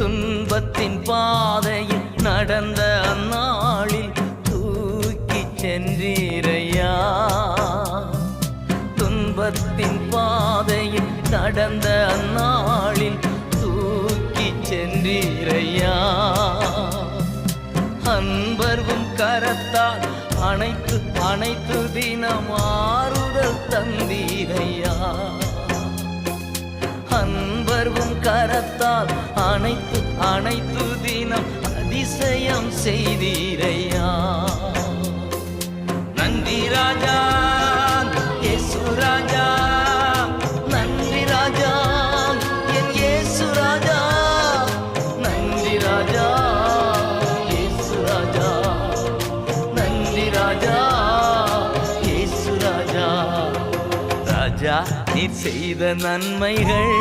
துன்பத்தின் பாதையில் நடந்த அந்நாளில் தூக்கி சென்றீரையா. துன்பத்தின் பாதையில் நடந்த அந்நாளில் தூக்கி சென்றீரையா. அன்பர்வும் கரத்தால் அனைத்து அனைத்து தினம் ஆறுதல் தந்தீரையா. அன்பர்வும் கரத்தால் அனைத்து அனைத்து தினம் அதிசயம் செய்தீரையா. நன்றி ராஜா இயேசு ராஜா, நன்றி ராஜா என் இயேசு ராஜா, நன்றி ராஜா இயேசு ராஜா, நன்றி ராஜா இயேசு ராஜா. ராஜா நீர் செய்த நன்மைகள்